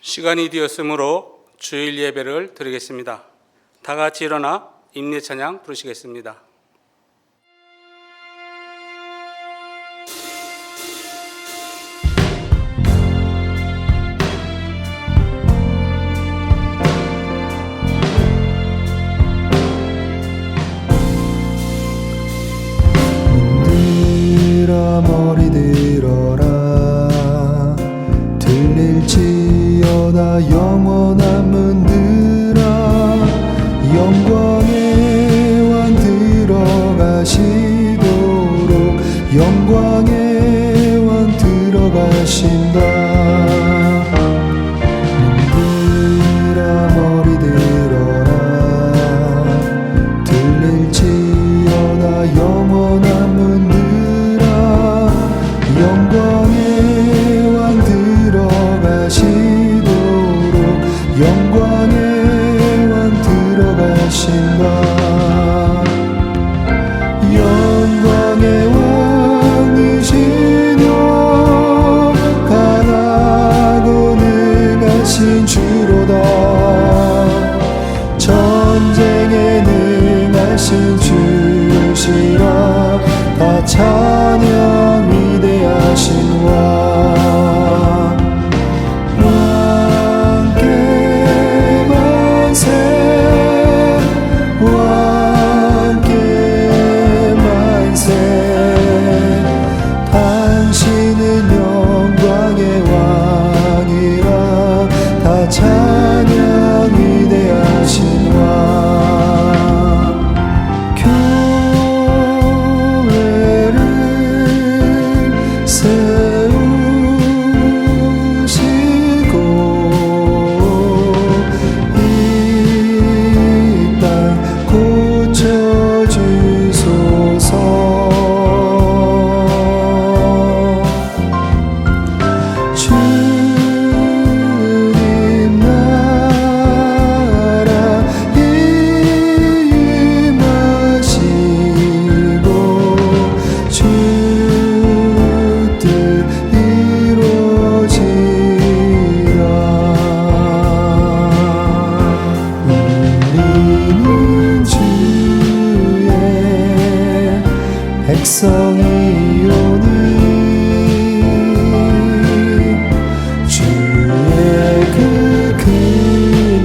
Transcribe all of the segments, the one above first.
시간이 되었으므로 주일 예배를 드리겠습니다. 다 같이 일어나 임례 찬양 부르시겠습니다. 머리 들어라 들릴지어다 영원한 문들아 영광의 왕 들어가시도록 영광의 왕 들어가신다. 문들아 머리 들어라 들릴지어다 영원한 문들아 영광의 왕 들어가시도록 영광의 왕 들어가신다. 영광의 왕이시며 강하고 능하신 주로다. 전쟁에 능하신 주시라. 다 찬양 위대하신 왕. 왕께 만세 왕께 만세. 당신은 영광의 왕이라. 다 찬양 위대하신 왕. 백성이오니 주의 그 큰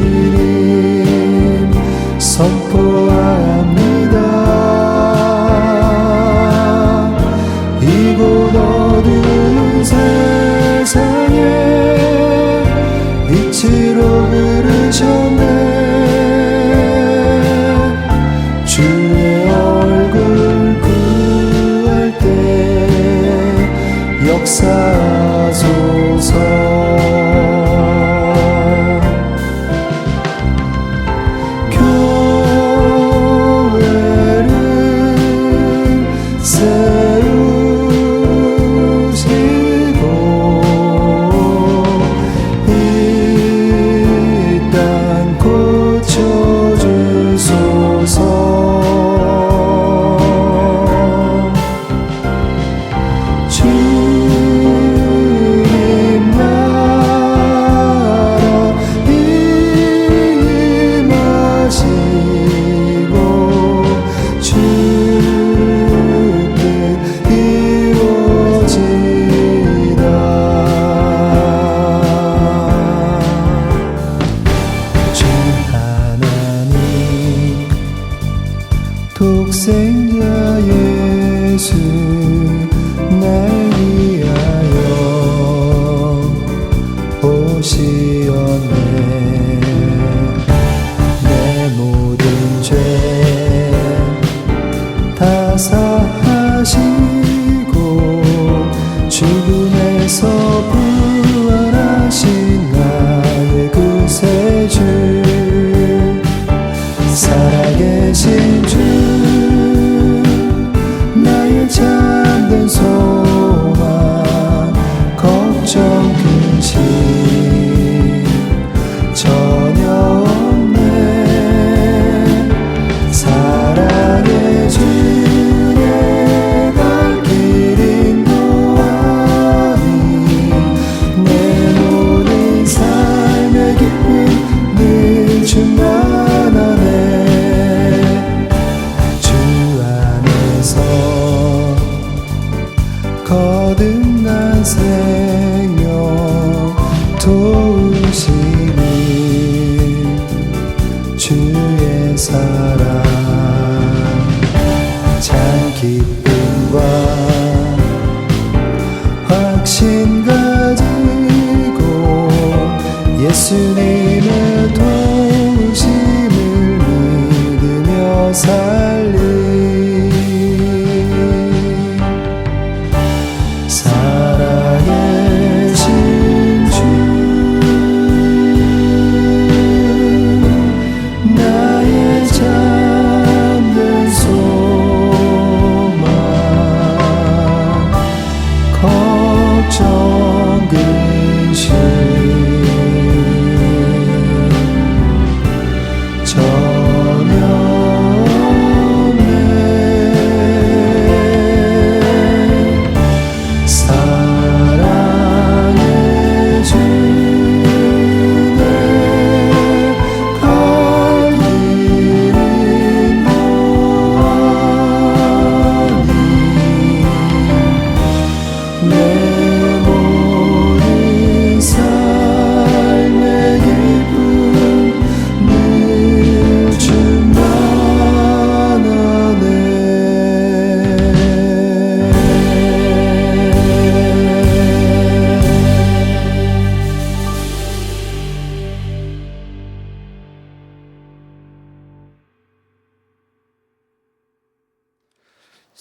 이름 선포합니다. 이곳 어두운 세상에 빛으로 부르셨네. 주의 얼굴 구할 때 역사하소서. 교회를 세우시고 이 땅 고쳐주소서. 독생자 예수 날 위하여 오시었네. 내 모든 죄 다 사하시고 죽음에서 부활하신 나의 구세주 살아계신 주 나의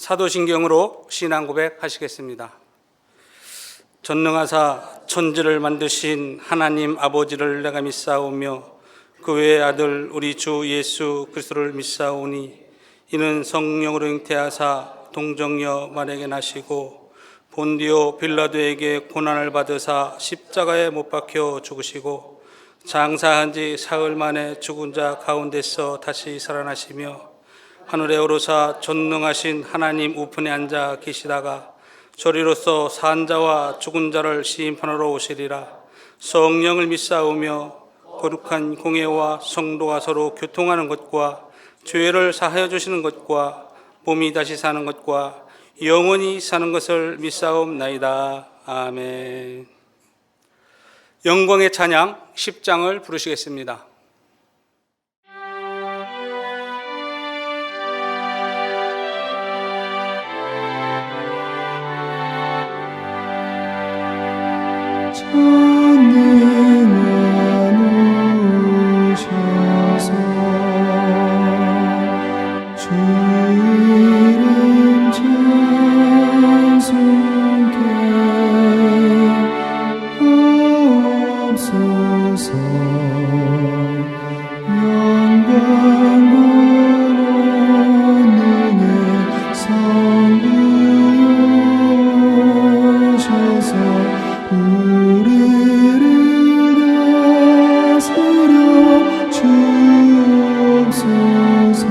사도신경으로 신앙 고백하시겠습니다. 전능하사 천지를 만드신 하나님 아버지를 내가 믿사오며 그 외의 아들 우리 주 예수 그리스도를 믿사오니 이는 성령으로 잉태하사 동정녀 마리아에게 나시고 본디오 빌라도에게 고난을 받으사 십자가에 못 박혀 죽으시고 장사한 지 사흘 만에 죽은 자 가운데서 다시 살아나시며 하늘에 오르사 전능하신 하나님 우편에 앉아 계시다가 저리로서 산 자와 죽은 자를 심판하러 오시리라. 성령을 믿사오며 거룩한 공예와 성도가 서로 교통하는 것과 죄를 사하여 주시는 것과 몸이 다시 사는 것과 영원히 사는 것을 믿사옵나이다. 아멘. 영광의 찬양 10장을 부르시겠습니다. 전능한 오셔서 주 이름 찬송케 하옵소서. 영광과 권능의 성부여셔서 우리를 다스려 주옵소서.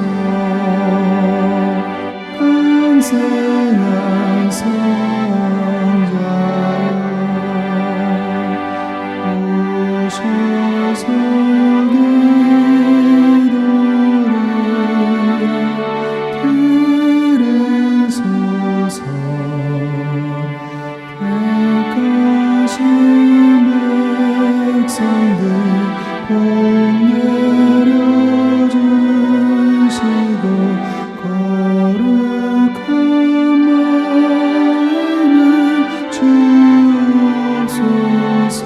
강생한 성자여 오셔서 기도를 들으소서. 택하신 백성들 복 내려주시고 거룩한 마음을 주옵소서.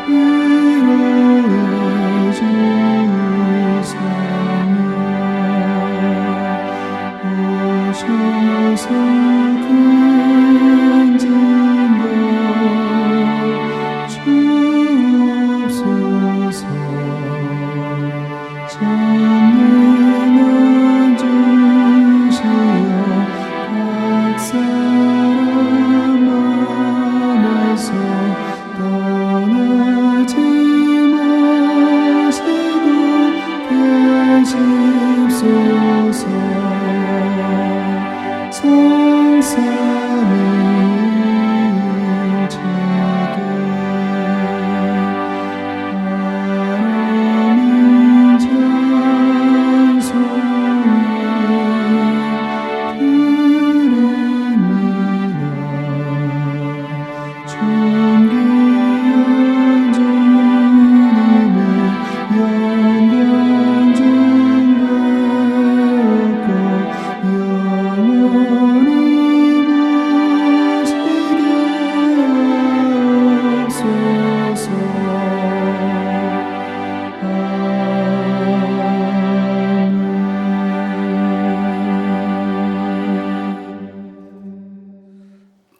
위로해 주사며 오셔서 주옵소서. 전능한 주시여 각 사람 안에서 떠나지 마시고 계십소서. 성삼위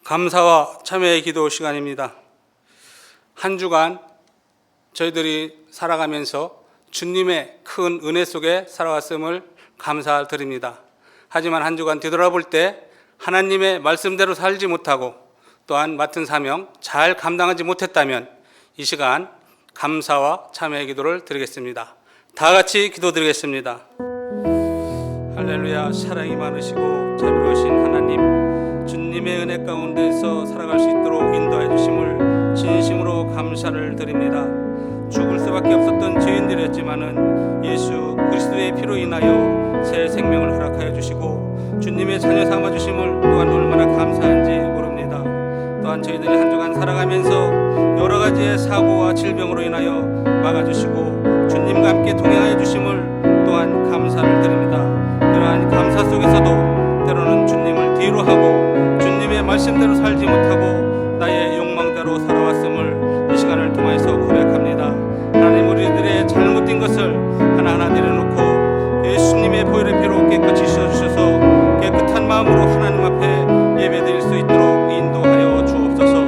감사와 참회의 기도 시간입니다. 한 주간 저희들이 살아가면서 주님의 큰 은혜 속에 살아왔음을 감사드립니다. 하지만 한 주간 뒤돌아볼 때 하나님의 말씀대로 살지 못하고 또한 맡은 사명 잘 감당하지 못했다면 이 시간 감사와 참회의 기도를 드리겠습니다. 다 같이 기도드리겠습니다. 할렐루야. 사랑이 많으시고 자비로우신 하나님, 주님의 은혜 가운데서 살아갈 수 있도록 인도해 주심을 진심으로 감사를 드립니다. 죽을 수밖에 없었던 죄인들이었지만은 예수 그리스도의 피로 인하여 새 생명을 허락하여 주시고 주님의 자녀 삼아 주심을 또한 얼마나 감사한지 모릅니다. 또한 저희들이 한 주간 살아가면서 여러 가지의 사고와 질병으로 인하여 막아주시고 주님과 함께 동행하여 주심을 또한 감사를 드립니다. 그러한 감사 속에서도 때로는 주님을 뒤로 하고 주님의 말씀대로 살지 못하고 나의 욕망대로 살아왔음을 이 시간을 통해서 고백합니다. 하나님, 우리들의 잘못된 것을 하나하나 내려놓고 예수님의 보혈의 피로 깨끗이 씻어주셔서 하나님 앞에 예배드릴 수 있도록 인도하여 주옵소서.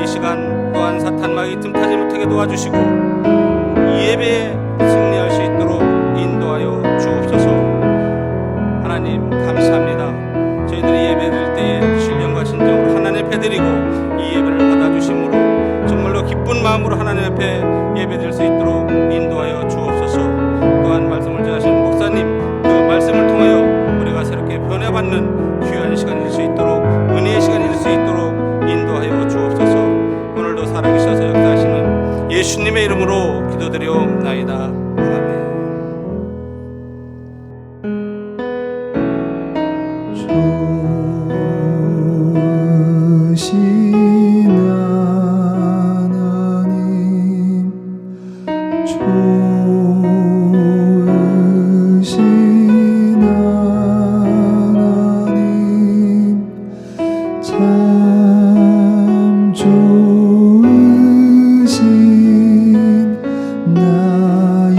이 시간 또한 사탄 마귀 틈타지 못하게 도와주시고 이 예배에 승리할 수 있도록 인도하여 주옵소서. 하나님 감사합니다. 저희들이 예배드릴 때에 신령과 진정으로 하나님 앞에 드리고 이 예배를 받아주심으로 정말로 기쁜 마음으로 하나님 앞에 예배드릴 수 있도록 인도하여 주옵소서. 또한 말씀을 전하시는 목사님, 그 말씀을 통하여 우리가 새롭게 변화받는 귀한 시간이 될 수 있도록, 은혜의 시간이 될 수 있도록 인도하여 주옵소서. 오늘도 살아계셔서 역사하시는 예수님의 이름으로 기도드리옵나이다. 아멘. 주신 하나님, 좋으신 하나님, 참 좋으신 나의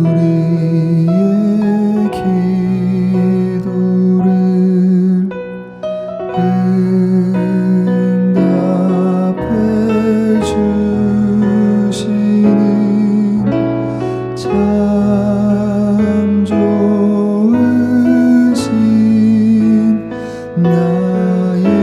우리의 기도를 응답해 주시는 참 좋으신 나의 한없는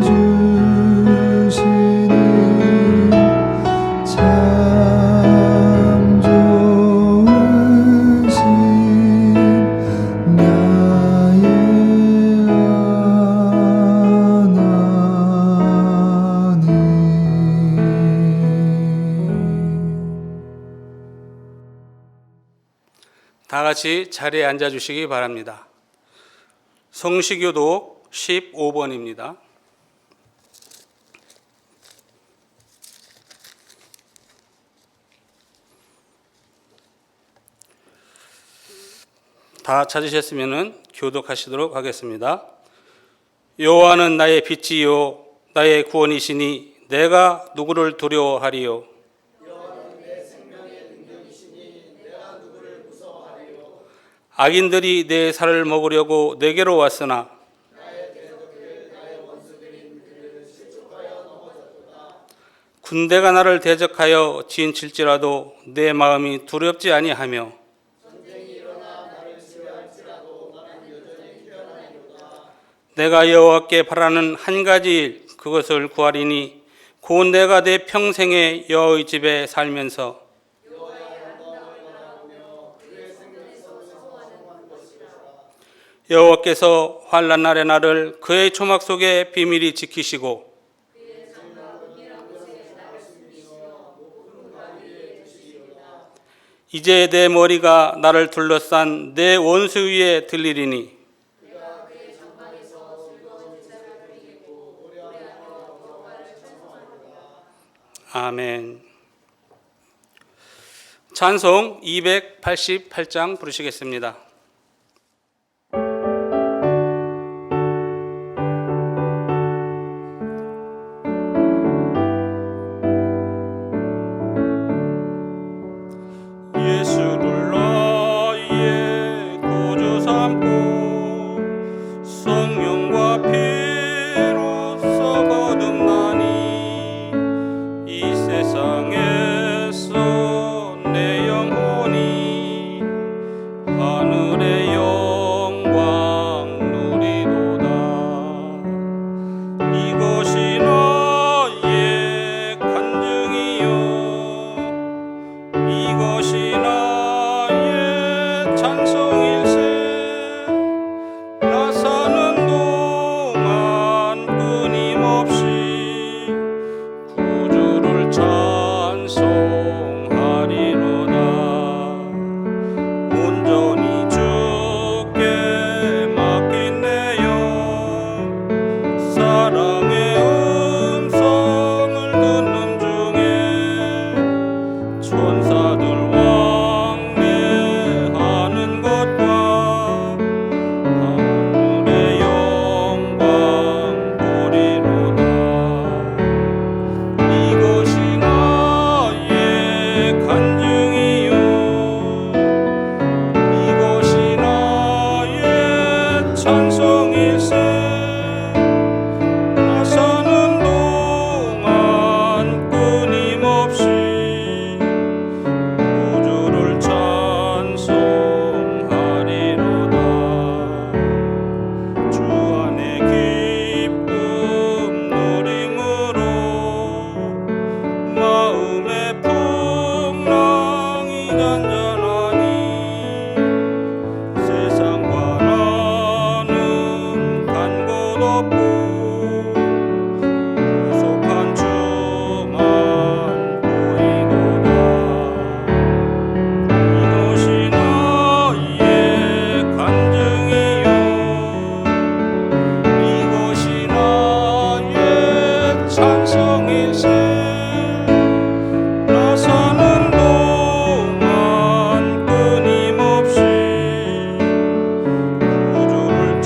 축복을 우리에게 주시는 참 좋으신 나의 다 같이 자리에 앉아 주시기 바랍니다. 성시교독 15번입니다. 다 찾으셨으면 교독하시도록 하겠습니다. 여호와는 나의 빛이요 나의 구원이시니 내가 누구를 두려워하리요. 악인들이 내 살을 먹으려고 내게로 왔으나 군대가 나를 대적하여 진칠지라도 내 마음이 두렵지 아니하며 내가 여호와께 바라는 한 가지 일 그것을 구하리니 곧 내가 내 평생에 여호와의 집에 살면서 여호와께서 환난 날의 나를 그의 초막 속에 비밀히 지키시고 이제 내 머리가 나를 둘러싼 내 원수 위에 들리리니 아멘. 찬송 288장 부르시겠습니다. 예수를 나의 구주 삼고 성령과 피로써 거듭나니 이 세상에서 내 영혼이 하늘 찬송일세 나서는 동안 끊임없이 구주를 찬송하리로다. 주 안에 기쁨 누림으로 마음의 풍랑이 잔잔하니 세상과 나는 간 곳 없고 구속한 주만 보이도다. 이것이 나의 간증이요 이것이 나의 찬송일세 나서는 동안 끊임없이 구주를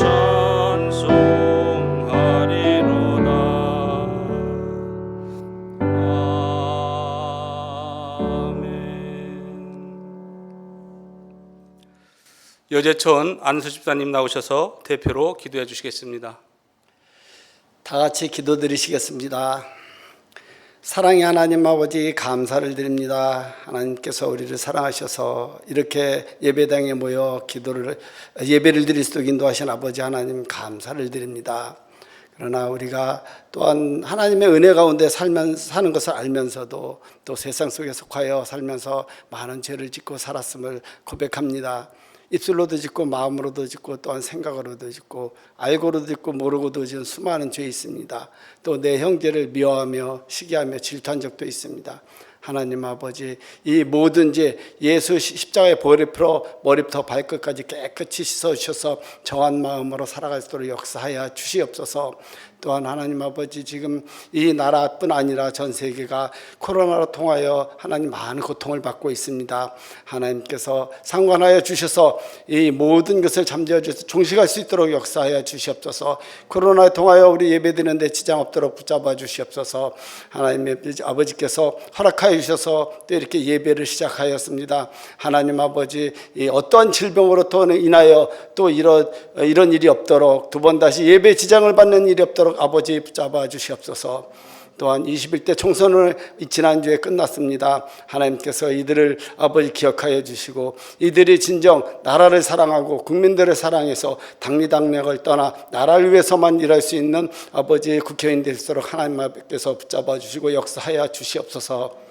찬송하리로다. 아멘. 여제천 안수 집사님 나오셔서 대표로 기도해 주시겠습니다. 다 같이 기도드리시겠습니다. 사랑의 하나님 아버지 감사를 드립니다. 하나님께서 우리를 사랑하셔서 이렇게 예배당에 모여 예배를 드릴 수 있도록 인도하신 아버지 하나님 감사를 드립니다. 그러나 우리가 또한 하나님의 은혜 가운데 사는 것을 알면서도 또 세상 속에 속하여 살면서 많은 죄를 짓고 살았음을 고백합니다. 입술로도 짓고 마음으로도 짓고 또한 생각으로도 짓고 알고도 짓고 모르고도 짓는 수많은 죄 있습니다. 또 내 형제를 미워하며 시기하며 질투한 적도 있습니다. 하나님 아버지 이 모든 죄 예수 십자가에 머리부터 발끝까지 깨끗이 씻어주셔서 정한 마음으로 살아갈 수 있도록 역사하여 주시옵소서. 또한 하나님 아버지 지금 이 나라뿐 아니라 전 세계가 코로나로 통하여 하나님 많은 고통을 받고 있습니다. 하나님께서 상관하여 주셔서 이 모든 것을 잠재워 주셔서 종식할 수 있도록 역사하여 주시옵소서. 코로나에 통하여 우리 예배드리는데 지장 없도록 붙잡아 주시옵소서. 하나님 아버지께서 허락하여 주셔서 또 이렇게 예배를 시작하였습니다. 하나님 아버지 어떠한 질병으로 또 인하여 또 이런 일이 없도록 두 번 다시 예배 지장을 받는 일이 없도록 아버지 붙잡아 주시옵소서. 또한 21대 총선을 지난주에 끝났습니다. 하나님께서 이들을 아버지 기억하여 주시고 이들이 진정 나라를 사랑하고 국민들을 사랑해서 당리당략을 떠나 나라를 위해서만 일할 수 있는 아버지 국회의원 될 수 있도록 하나님께서 붙잡아 주시고 역사하여 주시옵소서.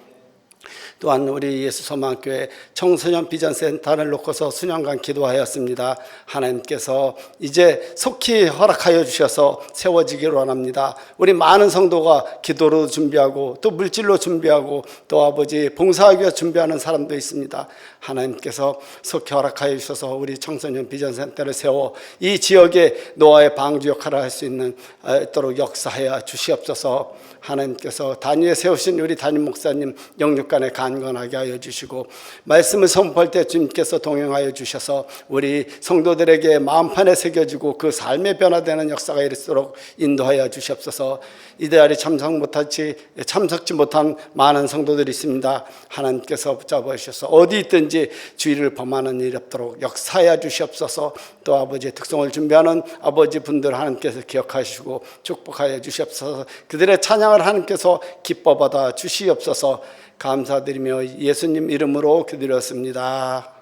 또한 우리 예수소망교회 청소년 비전센터를 놓고서 수년간 기도하였습니다. 하나님께서 이제 속히 허락하여 주셔서 세워지기를 원합니다. 우리 많은 성도가 기도로 준비하고 또 물질로 준비하고 또 아버지 봉사하기 위해 준비하는 사람도 있습니다. 하나님께서 속히 허락하여 주셔서 우리 청소년 비전센터를 세워 이 지역에 노아의 방주 역할을 할 수 있도록 역사하여 주시옵소서. 하나님께서 단위에 세우신 우리 담임 목사님 영육간에 간건하게 하여 주시고 말씀을 선포할 때 주님께서 동행하여 주셔서 우리 성도들에게 마음판에 새겨지고 그 삶의 변화되는 역사가 이르도록 인도하여 주시옵소서. 이달에 참석지 못한 많은 성도들이 있습니다. 하나님께서 붙잡아 주셔서 어디 있든지 주의를 범하는 일이 없도록 역사하여 주시옵소서. 또 아버지의 특성을 준비하는 아버지 분들 하나님께서 기억하시고 축복하여 주시옵소서. 그들의 찬양을 하나님께서 기뻐 받아 주시옵소서. 감사드리며 예수님 이름으로 기도드렸습니다.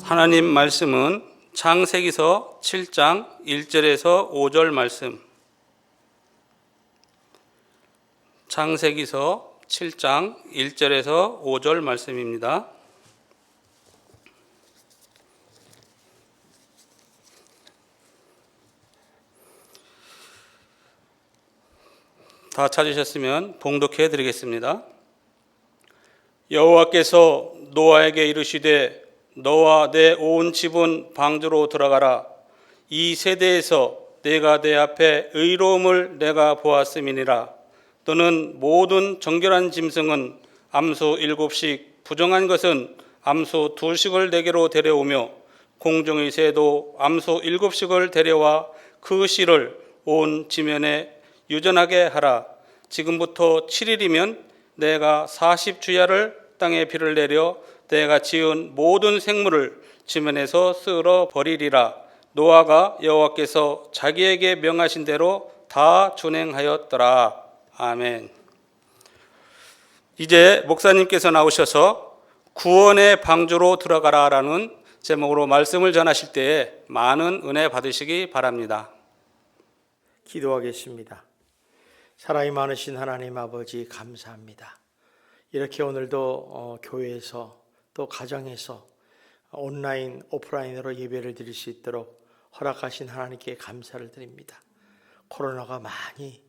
하나님 말씀은 창세기서 7장 1절에서 5절 말씀, 창세기서 7장 1절에서 5절 말씀입니다. 다 찾으셨으면 봉독해 드리겠습니다. 여호와께서 노아에게 이르시되 너와 내 온 집은 방주로 들어가라. 이 세대에서 내가 내 앞에 의로움을 내가 보았음이니라. 또는 모든 정결한 짐승은 암소 7씩, 부정한 것은 암소 2씩을 내게로 데려오며 공중의 새도 암소 7씩을 데려와 그 씨를 온 지면에 유전하게 하라. 지금부터 7일이면 내가 40주야를 땅에 비를 내려 내가 지은 모든 생물을 지면에서 쓸어 버리리라. 노아가 여호와께서 자기에게 명하신 대로 다 준행하였더라. 아멘. 이제 목사님께서 나오셔서 구원의 방주로 들어가라라는 제목으로 말씀을 전하실 때에 많은 은혜 받으시기 바랍니다. 기도하겠습니다. 사랑이 많으신 하나님 아버지 감사합니다. 이렇게 오늘도 교회에서 또 가정에서 온라인 오프라인으로 예배를 드릴 수 있도록 허락하신 하나님께 감사를 드립니다. 코로나가 많이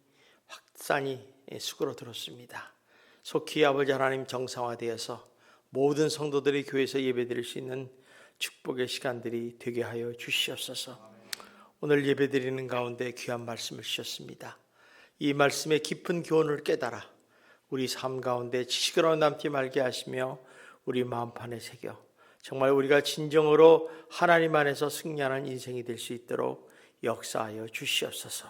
확산이 수그러들었습니다. 속히 아버지 하나님 정상화되어서 모든 성도들이 교회에서 예배드릴 수 있는 축복의 시간들이 되게 하여 주시옵소서. 오늘 예배드리는 가운데 귀한 말씀을 주셨습니다. 이 말씀의 깊은 교훈을 깨달아 우리 삶 가운데 지식으로 남지 말게 하시며 우리 마음판에 새겨 정말 우리가 진정으로 하나님 안에서 승리하는 인생이 될 수 있도록 역사하여 주시옵소서.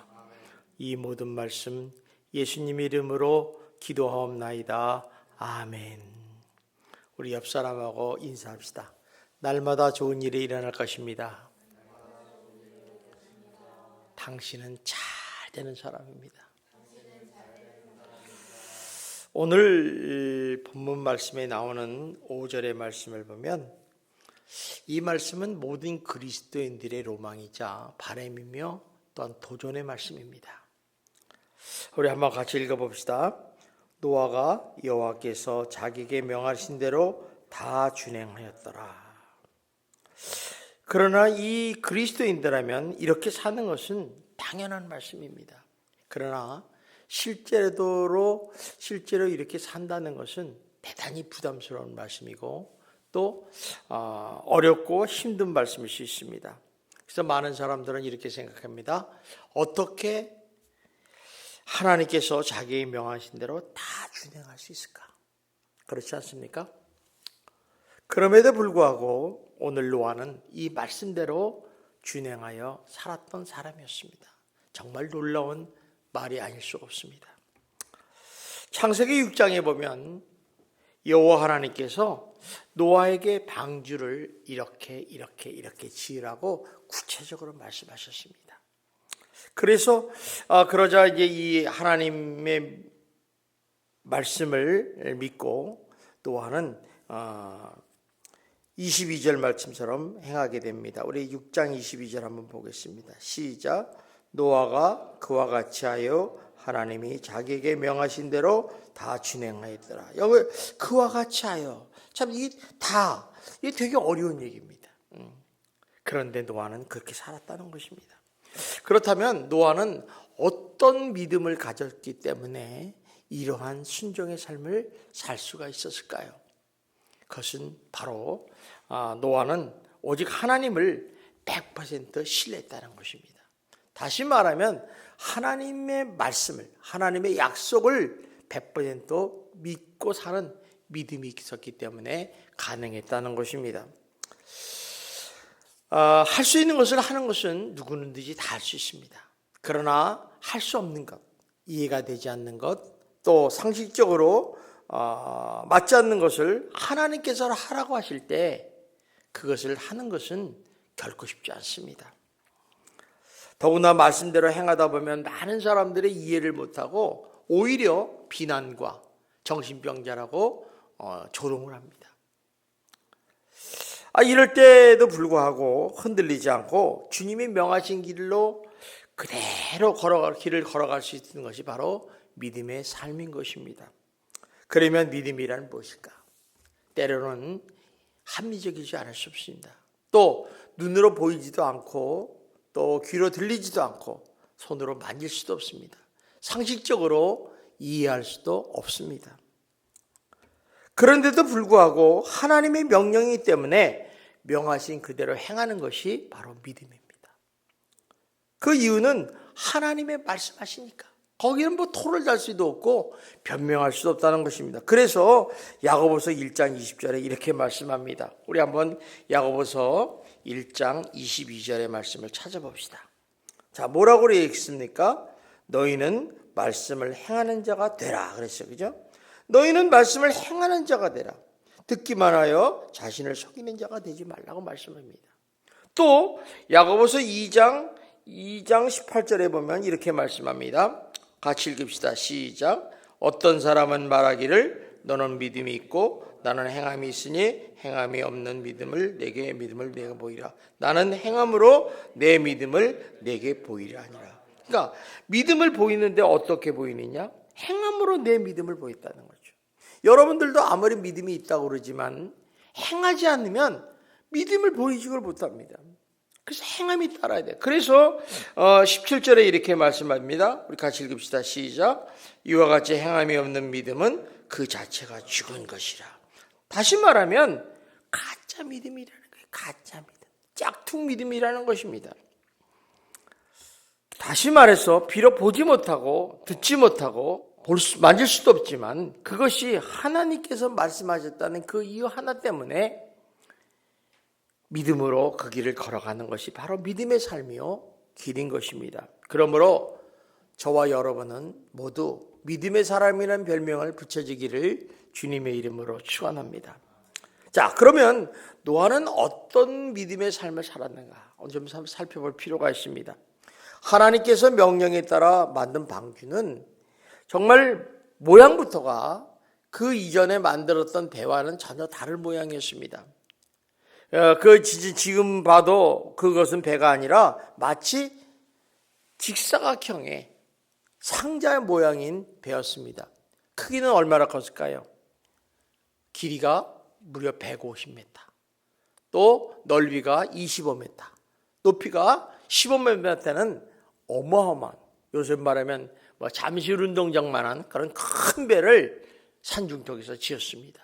이 모든 말씀 예수님 이름으로 기도하옵나이다. 아멘. 우리 옆 사람하고 인사합시다. 날마다 좋은 일이 일어날 것입니다. 당신은 잘 되는 사람입니다. 오늘 본문 말씀에 나오는 5절의 말씀을 보면 이 말씀은 모든 그리스도인들의 로망이자 바람이며 또한 도전의 말씀입니다. 우리 한번 같이 읽어봅시다. 노아가 여호와께서 자기에게 명하신 대로 다 준행하였더라. 그러나 이 그리스도인들라면 이렇게 사는 것은 당연한 말씀입니다. 그러나 실제로 이렇게 산다는 것은 대단히 부담스러운 말씀이고 또 어렵고 힘든 말씀일 수 있습니다. 그래서 많은 사람들은 이렇게 생각합니다. 어떻게 하나님께서 자기의 명하신 대로 다 준행할 수 있을까? 그렇지 않습니까? 그럼에도 불구하고 오늘 노아는 이 말씀대로 준행하여 살았던 사람이었습니다. 정말 놀라운 말이 아닐 수가 없습니다. 창세기 6장에 보면 여호와 하나님께서 노아에게 방주를 이렇게 지으라고 구체적으로 말씀하셨습니다. 그래서 그러자 이제 이 하나님의 말씀을 믿고 노아는 22절 말씀처럼 행하게 됩니다. 우리 6장 22절 한번 보겠습니다. 시작. 노아가 그와 같이 하여 하나님이 자기에게 명하신 대로 다 준행하였더라. 여기 그와 같이 하여, 참 이게 되게 어려운 얘기입니다. 그런데 노아는 그렇게 살았다는 것입니다. 그렇다면 노아는 어떤 믿음을 가졌기 때문에 이러한 순종의 삶을 살 수가 있었을까요? 그것은 바로 노아는 오직 하나님을 100% 신뢰했다는 것입니다. 다시 말하면 하나님의 말씀을, 하나님의 약속을 100% 믿고 사는 믿음이 있었기 때문에 가능했다는 것입니다. 할 수 있는 것을 하는 것은 누구든지 다 할 수 있습니다. 그러나 할 수 없는 것, 이해가 되지 않는 것, 또 상식적으로 맞지 않는 것을 하나님께서 하라고 하실 때 그것을 하는 것은 결코 쉽지 않습니다. 더구나 말씀대로 행하다 보면 많은 사람들의 이해를 못하고 오히려 비난과 정신병자라고 조롱을 합니다. 이럴 때도 불구하고 흔들리지 않고 주님이 명하신 길로 그대로 길을 걸어갈 수 있는 것이 바로 믿음의 삶인 것입니다. 그러면 믿음이란 무엇일까? 때로는 합리적이지 않을 수 없습니다. 또 눈으로 보이지도 않고 또 귀로 들리지도 않고 손으로 만질 수도 없습니다. 상식적으로 이해할 수도 없습니다. 그런데도 불구하고 하나님의 명령이기 때문에 명하신 그대로 행하는 것이 바로 믿음입니다. 그 이유는 하나님의 말씀하시니까. 거기는 뭐 토를 달 수도 없고 변명할 수도 없다는 것입니다. 그래서 야고보서 1장 20절에 이렇게 말씀합니다. 우리 한번 야고보서 1장 22절의 말씀을 찾아봅시다. 자, 뭐라고 읽습니까? 너희는 말씀을 행하는 자가 되라 그랬어요. 그죠? 너희는 말씀을 행하는 자가 되라. 듣기만 하여 자신을 속이는 자가 되지 말라고 말씀합니다. 또 야고보서 2장 18절에 보면 이렇게 말씀합니다. 같이 읽읍시다. 시작. 어떤 사람은 말하기를 너는 믿음이 있고 나는 행함이 있으니 행함이 없는 믿음을 내게 보이라. 나는 행함으로 내 믿음을 내게 보이라 하니라. 그러니까 믿음을 보이는데 어떻게 보이느냐? 행함으로 내 믿음을 보였다는 거죠. 여러분들도 아무리 믿음이 있다고 그러지만 행하지 않으면 믿음을 보이지를 못합니다. 그래서 행함이 따라야 돼요. 그래서 17절에 이렇게 말씀합니다. 우리 같이 읽읍시다. 시작. 이와 같이 행함이 없는 믿음은 그 자체가 죽은 것이라. 다시 말하면 가짜 믿음이라는 거예요. 가짜 믿음. 짝퉁 믿음이라는 것입니다. 다시 말해서 비록 보지 못하고 듣지 못하고 만질 수도 없지만 그것이 하나님께서 말씀하셨다는 그 이유 하나 때문에 믿음으로 그 길을 걸어가는 것이 바로 믿음의 삶이요 길인 것입니다. 그러므로 저와 여러분은 모두 믿음의 사람이라는 별명을 붙여지기를 주님의 이름으로 축원합니다. 자, 그러면 노아는 어떤 믿음의 삶을 살았는가? 좀 살펴볼 필요가 있습니다. 하나님께서 명령에 따라 만든 방주는 정말 모양부터가 그 이전에 만들었던 배와는 전혀 다른 모양이었습니다. 지금 봐도 그것은 배가 아니라 마치 직사각형의 상자의 모양인 배였습니다. 크기는 얼마나 컸을까요? 길이가 무려 150m, 또 넓이가 25m, 높이가 15m는 어마어마한, 요즘 말하면 잠실 운동장만한 그런 큰 배를 산중턱에서 지었습니다.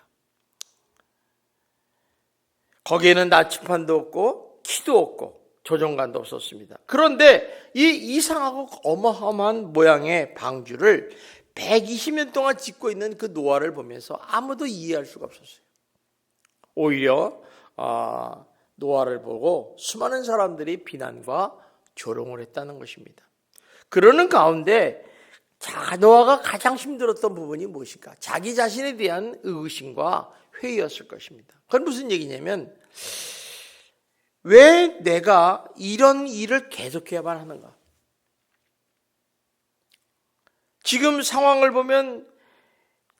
거기에는 나침판도 없고 키도 없고 조종관도 없었습니다. 그런데 이 이상하고 어마어마한 모양의 방주를 120년 동안 짓고 있는 그 노아를 보면서 아무도 이해할 수가 없었어요. 오히려 노아를 보고 수많은 사람들이 비난과 조롱을 했다는 것입니다. 그러는 가운데 노아가 가장 힘들었던 부분이 무엇일까? 자기 자신에 대한 의구심과 회의였을 것입니다. 그건 무슨 얘기냐면 왜 내가 이런 일을 계속해야만 하는가? 지금 상황을 보면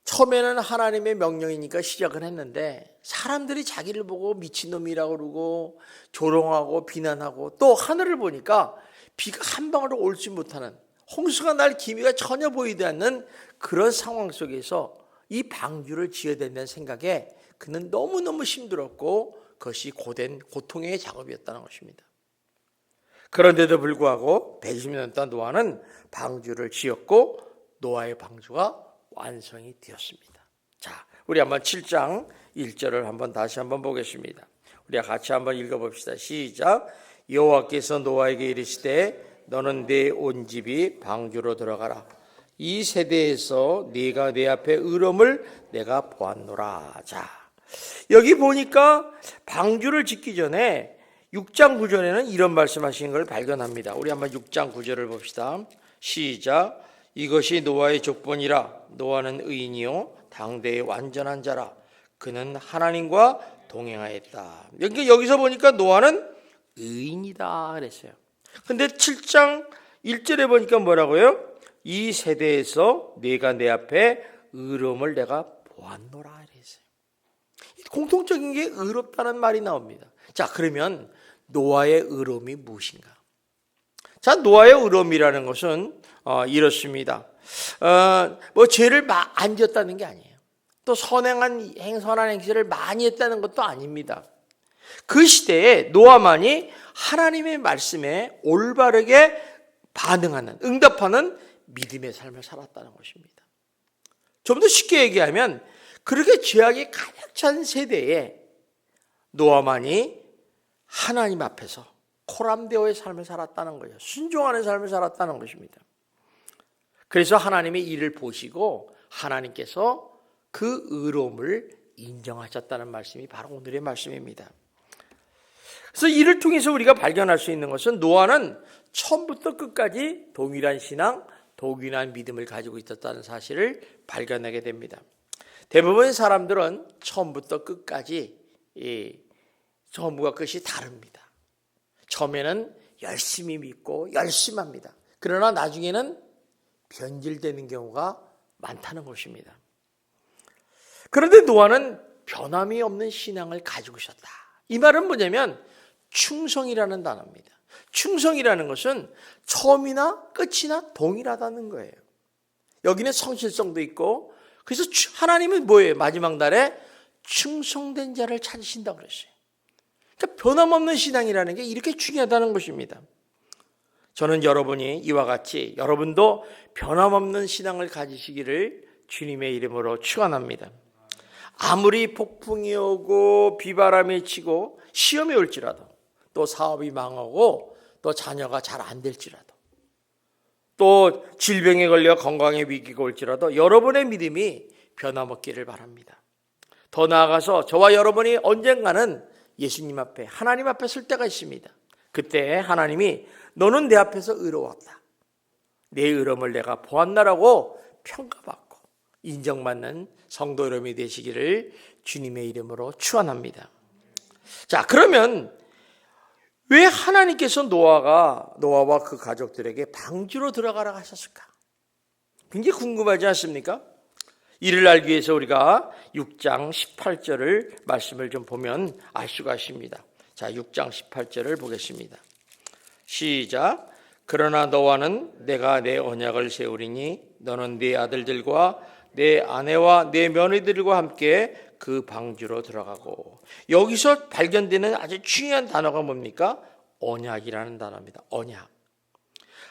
처음에는 하나님의 명령이니까 시작을 했는데 사람들이 자기를 보고 미친놈이라고 그러고 조롱하고 비난하고 또 하늘을 보니까 비가 한 방울도 옳지 못하는 홍수가 날 기미가 전혀 보이지 않는 그런 상황 속에서 이 방주를 지어야 된다는 생각에 그는 너무너무 힘들었고 그것이 고된 고통의 작업이었다는 것입니다. 그런데도 불구하고 120년 동안 노아는 방주를 지었고 노아의 방주가 완성이 되었습니다. 자, 우리 한번 7장 1절을 다시 한번 보겠습니다. 우리 같이 한번 읽어봅시다. 시작. 여호와께서 노아에게 이르시되 너는 내 온 집이 방주로 들어가라. 이 세대에서 네가 내 앞에 의로움을 내가 보았노라. 자, 여기 보니까 방주를 짓기 전에 6장 9절에는 이런 말씀하시는 걸 발견합니다. 우리 한번 6장 9절을 봅시다. 시작. 이것이 노아의 족본이라. 노아는 의인이요 당대의 완전한 자라. 그는 하나님과 동행하였다. 여기서 보니까 노아는 의인이다 그랬어요. 근데 7장 1절에 보니까 뭐라고요? 이 세대에서 네가 내 앞에 의로움을 내가 보았노라 그랬어요. 공통적인 게 의롭다는 말이 나옵니다. 자, 그러면 노아의 의로움이 무엇인가? 자, 노아의 의로움이라는 것은 이렇습니다. 죄를 안 지었다는 게 아니에요. 또 선한 행실을 많이 했다는 것도 아닙니다. 그 시대에 노아만이 하나님의 말씀에 올바르게 반응하는, 응답하는 믿음의 삶을 살았다는 것입니다. 좀 더 쉽게 얘기하면 그렇게 죄악이 가득 찬 세대에 노아만이 하나님 앞에서 코람데오의 삶을 살았다는 거예요. 순종하는 삶을 살았다는 것입니다. 그래서 하나님의 일을 보시고 하나님께서 그 의로움을 인정하셨다는 말씀이 바로 오늘의 말씀입니다. 그래서 이를 통해서 우리가 발견할 수 있는 것은 노아는 처음부터 끝까지 동일한 신앙, 동일한 믿음을 가지고 있었다는 사실을 발견하게 됩니다. 대부분의 사람들은 처음부터 끝까지 처음과 끝이 다릅니다. 처음에는 열심히 믿고 열심히 합니다. 그러나 나중에는 변질되는 경우가 많다는 것입니다. 그런데 노아는 변함이 없는 신앙을 가지고 있었다. 이 말은 뭐냐면 충성이라는 단어입니다. 충성이라는 것은 처음이나 끝이나 동일하다는 거예요. 여기는 성실성도 있고, 그래서 하나님은 뭐예요? 마지막 날에 충성된 자를 찾으신다고 그랬어요. 그러니까 변함없는 신앙이라는 게 이렇게 중요하다는 것입니다. 저는 여러분이 이와 같이 여러분도 변함없는 신앙을 가지시기를 주님의 이름으로 축원합니다. 아무리 폭풍이 오고 비바람이 치고 시험이 올지라도, 또 사업이 망하고 또 자녀가 잘 안 될지라도, 또 질병에 걸려 건강의 위기가 올지라도 여러분의 믿음이 변함없기를 바랍니다. 더 나아가서 저와 여러분이 언젠가는 예수님 앞에, 하나님 앞에 설 때가 있습니다. 그때 하나님이 너는 내 앞에서 의로웠다, 내 의로움을 내가 보았나라고 평가받고 인정받는 성도 여러분이 되시기를 주님의 이름으로 축원합니다. 자, 그러면 왜 하나님께서 노아와 그 가족들에게 방주로 들어가라 하셨을까? 굉장히 궁금하지 않습니까? 이를 알기 위해서 우리가 6장 18절을 말씀을 좀 보면 알 수가 있습니다. 자, 6장 18절을 보겠습니다. 시작. 그러나 너와는 내가 내 언약을 세우리니 너는 네 아들들과 내 아내와 내 며느리들과 함께 그 방주로 들어가고. 여기서 발견되는 아주 중요한 단어가 뭡니까? 언약이라는 단어입니다. 언약.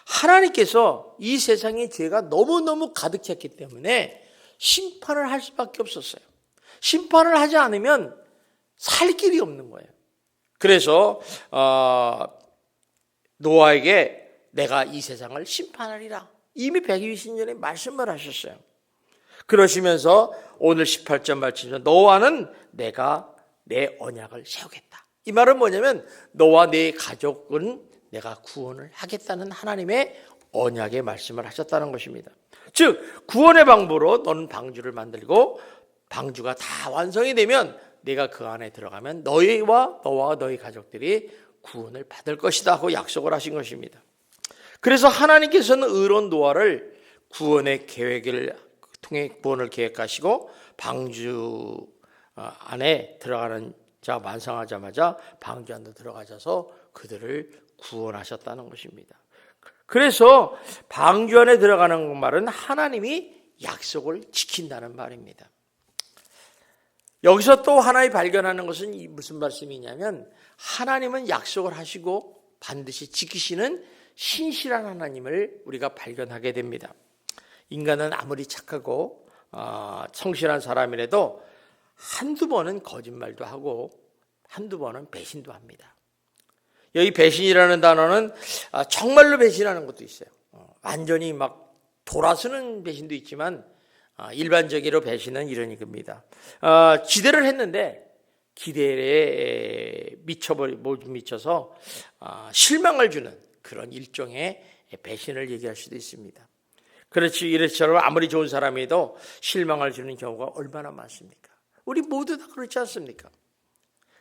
하나님께서 이 세상에 죄가 너무너무 가득 찼기 때문에 심판을 할 수밖에 없었어요. 심판을 하지 않으면 살 길이 없는 거예요. 그래서 노아에게 내가 이 세상을 심판하리라, 이미 120년에 말씀을 하셨어요. 그러시면서 오늘 18절 말씀에서 너와는 내가 내 언약을 세우겠다. 이 말은 뭐냐면 너와 네 가족은 내가 구원을 하겠다는 하나님의 언약의 말씀을 하셨다는 것입니다. 즉 구원의 방법으로 너는 방주를 만들고 방주가 다 완성이 되면 내가 그 안에 들어가면 너와 너희 가족들이 구원을 받을 것이다 하고 약속을 하신 것입니다. 그래서 하나님께서는 의로운 노아를 구원의 계획을 통해 구원을 계획하시고 방주 안에 들어가는 자 완성하자마자 방주 안으로 들어가셔서 그들을 구원하셨다는 것입니다. 그래서 방주 안에 들어가는 말은 하나님이 약속을 지킨다는 말입니다. 여기서 또 하나의 발견하는 것은 무슨 말씀이냐면 하나님은 약속을 하시고 반드시 지키시는 신실한 하나님을 우리가 발견하게 됩니다. 인간은 아무리 착하고 성실한 사람이라도 한두 번은 거짓말도 하고 한두 번은 배신도 합니다. 여기 배신이라는 단어는 정말로 배신하는 것도 있어요. 완전히 막 돌아서는 배신도 있지만 일반적으로 배신은 이런 겁니다. 기대를 했는데 기대에 미쳐서 실망을 주는 그런 일종의 배신을 얘기할 수도 있습니다. 그렇지, 이렇처럼 아무리 좋은 사람이도 실망을 주는 경우가 얼마나 많습니까? 우리 모두 다 그렇지 않습니까?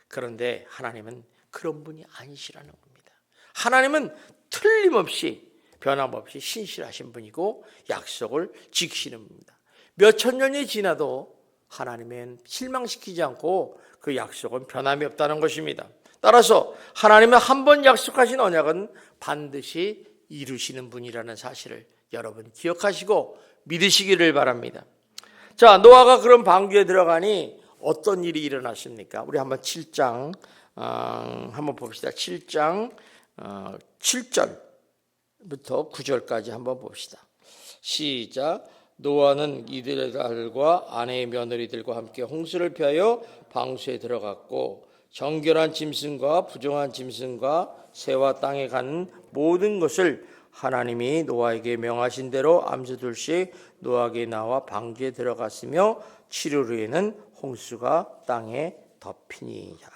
그런데 하나님은 그런 분이 아니시라는 겁니다. 하나님은 틀림없이 변함없이 신실하신 분이고 약속을 지키시는 분입니다. 몇천 년이 지나도 하나님은 실망시키지 않고 그 약속은 변함이 없다는 것입니다. 따라서 하나님은 한 번 약속하신 언약은 반드시 이루시는 분이라는 사실을 여러분 기억하시고 믿으시기를 바랍니다. 자, 노아가 그런 방주에 들어가니 어떤 일이 일어났습니까? 우리 한번 7장 한번 봅시다. 7장 7절부터 9절까지 한번 봅시다. 시작. 노아는 이들의 딸과 아내의 며느리들과 함께 홍수를 피하여 방수에 들어갔고 정결한 짐승과 부정한 짐승과 새와 땅에 가는 모든 것을 하나님이 노아에게 명하신 대로 암수 둘씩 노아에게 나와 방주에 들어갔으며 7일 후에는 홍수가 땅에 덮이니라.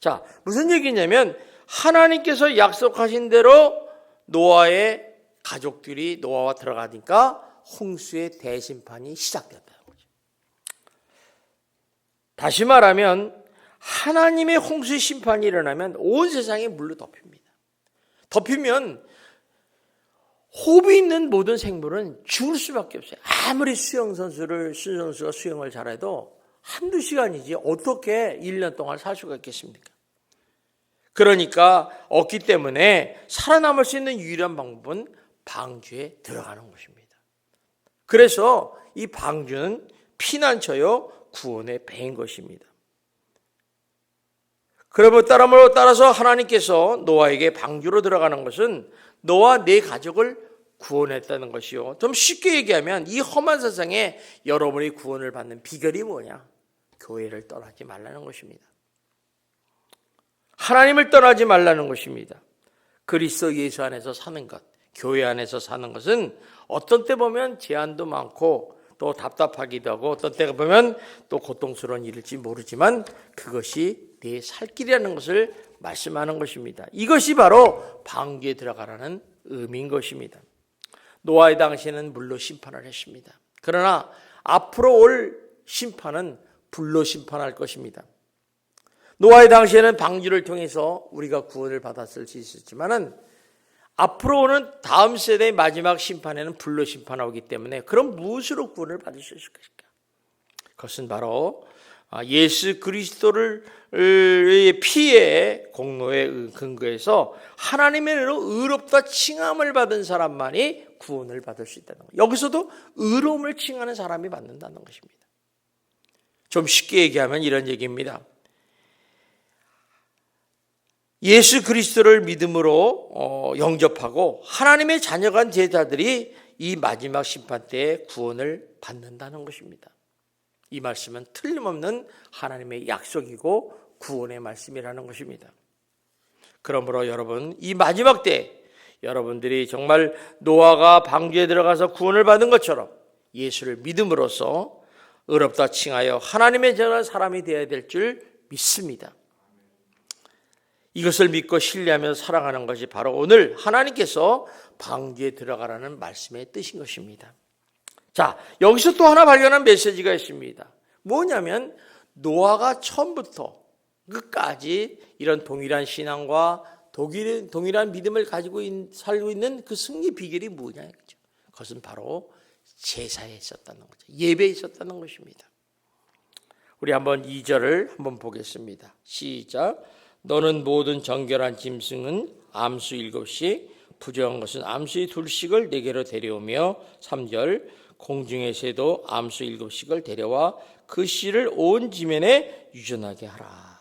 자, 무슨 얘기냐면 하나님께서 약속하신 대로 노아의 가족들이 노아와 들어가니까 홍수의 대심판이 시작됐다는 거죠. 다시 말하면 하나님의 홍수 심판이 일어나면 온 세상이 물로 덮입니다. 덮이면 호흡이 있는 모든 생물은 죽을 수밖에 없어요. 아무리 수영선수가 수영을 잘해도 한두 시간이지 어떻게 1년 동안 살 수가 있겠습니까? 그러니까 없기 때문에 살아남을 수 있는 유일한 방법은 방주에 들어가는 것입니다. 그래서 이 방주는 피난처요 구원의 배인 것입니다. 그러므로 따라서 하나님께서 노아에게 방주로 들어가는 것은 너와 내 가족을 구원했다는 것이요. 좀 쉽게 얘기하면 이 험한 세상에 여러분이 구원을 받는 비결이 뭐냐? 교회를 떠나지 말라는 것입니다. 하나님을 떠나지 말라는 것입니다. 그리스도 예수 안에서 사는 것, 교회 안에서 사는 것은 어떤 때 보면 제한도 많고 또 답답하기도 하고 어떤 때 보면 또 고통스러운 일일지 모르지만 그것이 내 살 길이라는 것을 말씀하는 것입니다. 이것이 바로 방주에 들어가라는 의미인 것입니다. 노아의 당시에는 물로 심판을 했습니다. 그러나 앞으로 올 심판은 불로 심판할 것입니다. 노아의 당시에는 방주를 통해서 우리가 구원을 받았을 수 있었지만은 앞으로 오는 다음 세대의 마지막 심판에는 불로 심판하기 때문에 그럼 무엇으로 구원을 받을 수 있을 것일까? 그것은 바로 예수 그리스도의 피의 공로에 근거해서 하나님의 은혜로 의롭다 칭함을 받은 사람만이 구원을 받을 수 있다는 거예요. 여기서도 의로움을 칭하는 사람이 받는다는 것입니다. 좀 쉽게 얘기하면 이런 얘기입니다. 예수 그리스도를 믿음으로 영접하고 하나님의 자녀간 제자들이 이 마지막 심판 때에 구원을 받는다는 것입니다. 이 말씀은 틀림없는 하나님의 약속이고 구원의 말씀이라는 것입니다. 그러므로 여러분, 이 마지막 때 여러분들이 정말 노아가 방주에 들어가서 구원을 받은 것처럼 예수를 믿음으로써 의롭다 칭하여 하나님의 전한 사람이 되어야 될 줄 믿습니다. 이것을 믿고 신뢰하며 살아가는 것이 바로 오늘 하나님께서 방주에 들어가라는 말씀의 뜻인 것입니다. 자, 여기서 또 하나 발견한 메시지가 있습니다. 뭐냐면 노아가 처음부터 끝까지 이런 동일한 신앙과 동일한 믿음을 가지고 살고 있는 그 승리 비결이 뭐냐? 그것은 바로 제사에 있었다는 거죠. 예배에 있었다는 것입니다. 우리 한번 2절을 한번 보겠습니다. 시작. 너는 모든 정결한 짐승은 암수 7씩, 부정한 것은 암수 2씩을 내게로 데려오며 3절. 공중의 새도 암수 7씩을 데려와 그 씨를 온 지면에 유전하게 하라.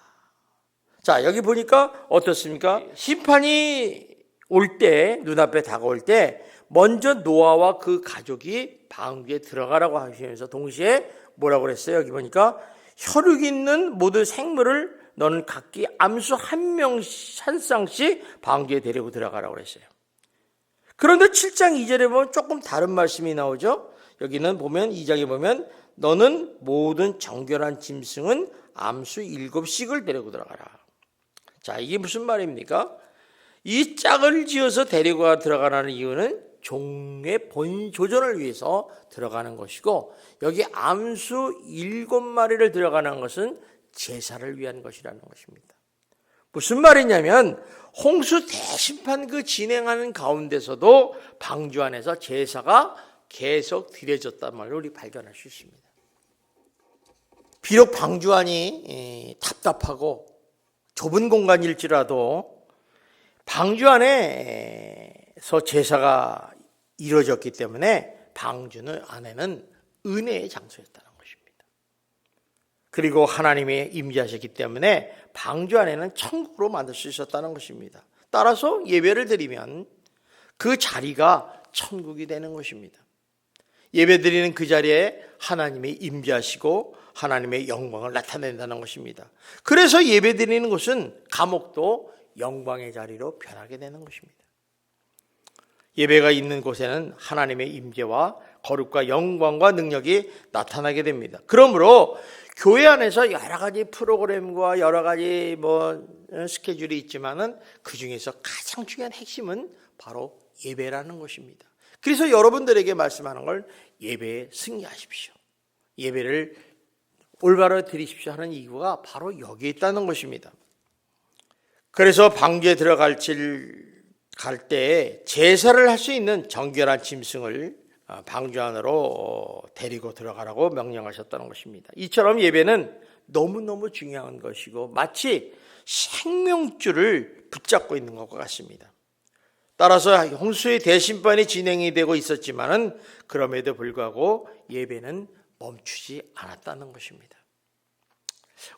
자, 여기 보니까 어떻습니까? 심판이 올 때, 눈앞에 다가올 때 먼저 노아와 그 가족이 방주에 들어가라고 하시면서 동시에 뭐라고 그랬어요? 여기 보니까 혈육 있는 모든 생물을 너는 각기 암수 한 쌍씩 방주에 데리고 들어가라고 그랬어요. 그런데 7장 2절에 보면 조금 다른 말씀이 나오죠. 여기는 보면 2장에 보면 너는 모든 정결한 짐승은 암수 7씩을 데리고 들어가라. 자, 이게 무슨 말입니까? 이 짝을 지어서 데리고 들어가라는 이유는 종의 본조전을 위해서 들어가는 것이고 여기 암수 7마리를 들어가는 것은 제사를 위한 것이라는 것입니다. 무슨 말이냐면 홍수 대심판 그 진행하는 가운데서도 방주 안에서 제사가 계속 드려졌단 말을 우리 발견할 수 있습니다. 비록 방주 안이 답답하고 좁은 공간일지라도 방주 안에서 제사가 이루어졌기 때문에 방주 안에는 은혜의 장소였다는 것입니다. 그리고 하나님이 임재하셨기 때문에 방주 안에는 천국으로 만들 수 있었다는 것입니다. 따라서 예배를 드리면 그 자리가 천국이 되는 것입니다. 예배드리는 그 자리에 하나님이 임재하시고 하나님의 영광을 나타낸다는 것입니다. 그래서 예배드리는 곳은 감옥도 영광의 자리로 변하게 되는 것입니다. 예배가 있는 곳에는 하나님의 임재와 거룩과 영광과 능력이 나타나게 됩니다. 그러므로 교회 안에서 여러 가지 프로그램과 여러 가지 스케줄이 있지만은 그 중에서 가장 중요한 핵심은 바로 예배라는 것입니다. 그래서 여러분들에게 말씀하는 걸 예배에 승리하십시오. 예배를 올바로 드리십시오 하는 이유가 바로 여기에 있다는 것입니다. 그래서 방주에 들어갈 때 제사를 할 수 있는 정결한 짐승을 방주 안으로 데리고 들어가라고 명령하셨다는 것입니다. 이처럼 예배는 너무너무 중요한 것이고 마치 생명줄을 붙잡고 있는 것과 같습니다. 따라서 홍수의 대심판이 진행이 되고 있었지만은 그럼에도 불구하고 예배는 멈추지 않았다는 것입니다.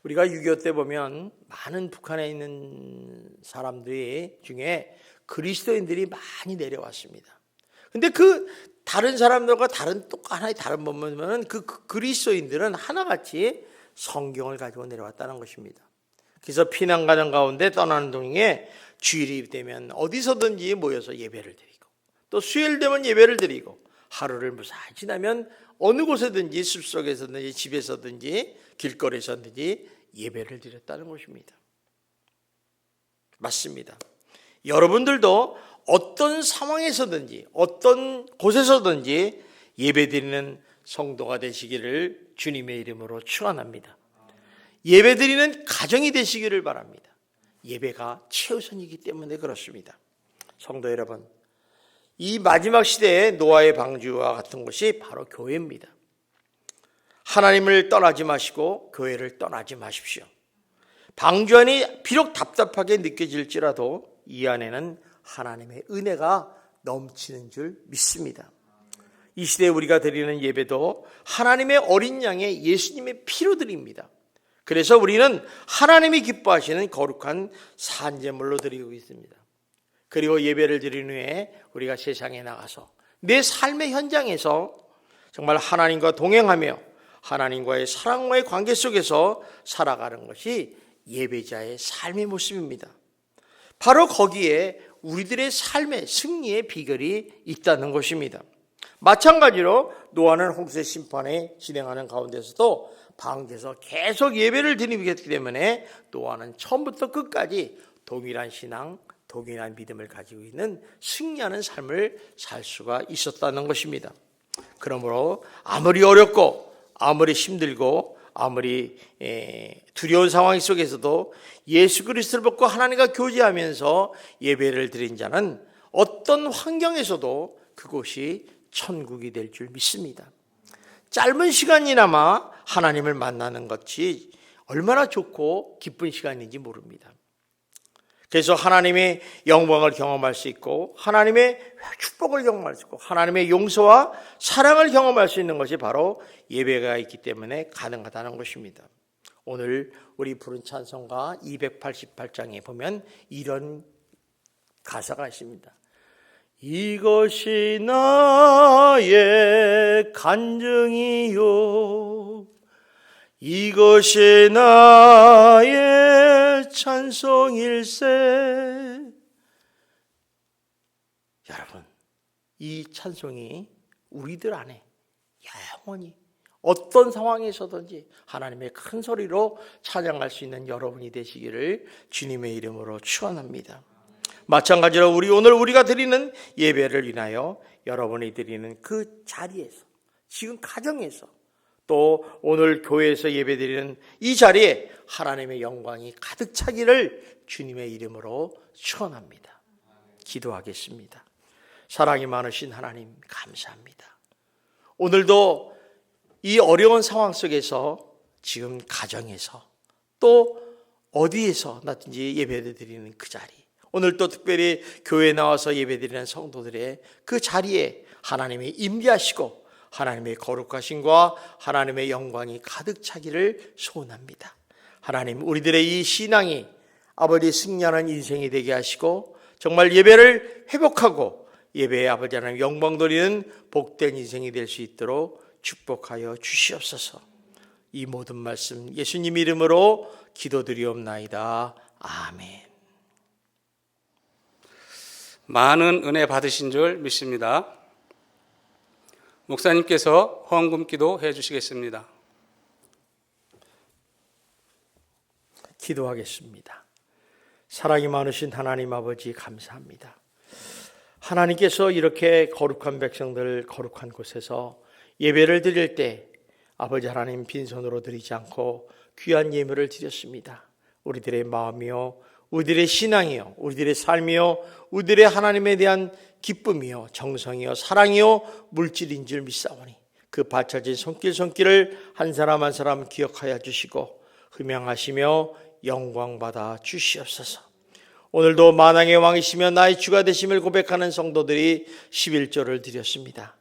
우리가 6.25 때 보면 많은 북한에 있는 사람들 중에 그리스도인들이 많이 내려왔습니다. 근데 그 다른 사람들과 하나의 다른 부분은 그 그리스도인들은 하나같이 성경을 가지고 내려왔다는 것입니다. 그래서 피난 가는 가운데 떠나는 동행에 주일이 되면 어디서든지 모여서 예배를 드리고 또 수요일 되면 예배를 드리고 하루를 무사히 지나면 어느 곳에든지 숲속에서든지 집에서든지 길거리에서든지 예배를 드렸다는 것입니다. 맞습니다. 여러분들도 어떤 상황에서든지 어떤 곳에서든지 예배드리는 성도가 되시기를 주님의 이름으로 축원합니다. 예배드리는 가정이 되시기를 바랍니다. 예배가 최우선이기 때문에 그렇습니다. 성도 여러분, 이 마지막 시대의 노아의 방주와 같은 곳이 바로 교회입니다. 하나님을 떠나지 마시고 교회를 떠나지 마십시오. 방주 안이 비록 답답하게 느껴질지라도 이 안에는 하나님의 은혜가 넘치는 줄 믿습니다. 이 시대에 우리가 드리는 예배도 하나님의 어린 양의 예수님의 피로 드립니다. 그래서 우리는 하나님이 기뻐하시는 거룩한 산제물로 드리고 있습니다. 그리고 예배를 드린 후에 우리가 세상에 나가서 내 삶의 현장에서 정말 하나님과 동행하며 하나님과의 사랑과의 관계 속에서 살아가는 것이 예배자의 삶의 모습입니다. 바로 거기에 우리들의 삶의 승리의 비결이 있다는 것입니다. 마찬가지로 노아는 홍수의 심판에 진행하는 가운데서도 방주에서 계속 예배를 드리기 때문에 노아는 처음부터 끝까지 동일한 신앙, 동일한 믿음을 가지고 있는 승리하는 삶을 살 수가 있었다는 것입니다. 그러므로 아무리 어렵고 아무리 힘들고 아무리 두려운 상황 속에서도 예수 그리스도를 믿고 하나님과 교제하면서 예배를 드린 자는 어떤 환경에서도 그곳이 천국이 될 줄 믿습니다. 짧은 시간이나마 하나님을 만나는 것이 얼마나 좋고 기쁜 시간인지 모릅니다. 그래서 하나님의 영광을 경험할 수 있고 하나님의 축복을 경험할 수 있고 하나님의 용서와 사랑을 경험할 수 있는 것이 바로 예배가 있기 때문에 가능하다는 것입니다. 오늘 우리 부른 찬송가 288장에 보면 이런 가사가 있습니다. 이것이 나의 간증이요 이것이 나의 찬송일세. 여러분, 이 찬송이 우리들 안에 영원히 어떤 상황에서든지 하나님의 큰 소리로 찬양할 수 있는 여러분이 되시기를 주님의 이름으로 축원합니다. 마찬가지로 오늘 우리가 드리는 예배를 인하여 여러분이 드리는 그 자리에서 지금 가정에서 또 오늘 교회에서 예배드리는 이 자리에 하나님의 영광이 가득 차기를 주님의 이름으로 축원합니다. 기도하겠습니다. 사랑이 많으신 하나님 감사합니다. 오늘도 이 어려운 상황 속에서 지금 가정에서 또 어디에서 나든지 예배드리는 그 자리 오늘 또 특별히 교회에 나와서 예배드리는 성도들의 그 자리에 하나님이 임재하시고 하나님의 거룩하심과 하나님의 영광이 가득 차기를 소원합니다. 하나님 우리들의 이 신앙이 아버지 승리하는 인생이 되게 하시고 정말 예배를 회복하고 예배의 아버지 하나님 영광 돌리는 복된 인생이 될 수 있도록 축복하여 주시옵소서. 이 모든 말씀 예수님 이름으로 기도드리옵나이다. 아멘. 많은 은혜 받으신 줄 믿습니다. 목사님께서 헌금 기도해 주시겠습니다. 기도하겠습니다. 사랑이 많으신 하나님 아버지 감사합니다. 하나님께서 이렇게 거룩한 백성들 거룩한 곳에서 예배를 드릴 때 아버지 하나님 빈손으로 드리지 않고 귀한 예물을 드렸습니다. 우리들의 마음이요, 우리들의 신앙이요, 우리들의 삶이요, 우리들의 하나님에 대한 기쁨이요, 정성이요, 사랑이요, 물질인 줄 믿사오니 그 바쳐진 손길을 한 사람 한 사람 기억하여 주시고 흠양하시며 영광받아 주시옵소서. 오늘도 만왕의 왕이시며 나의 주가 되심을 고백하는 성도들이 11조를 드렸습니다.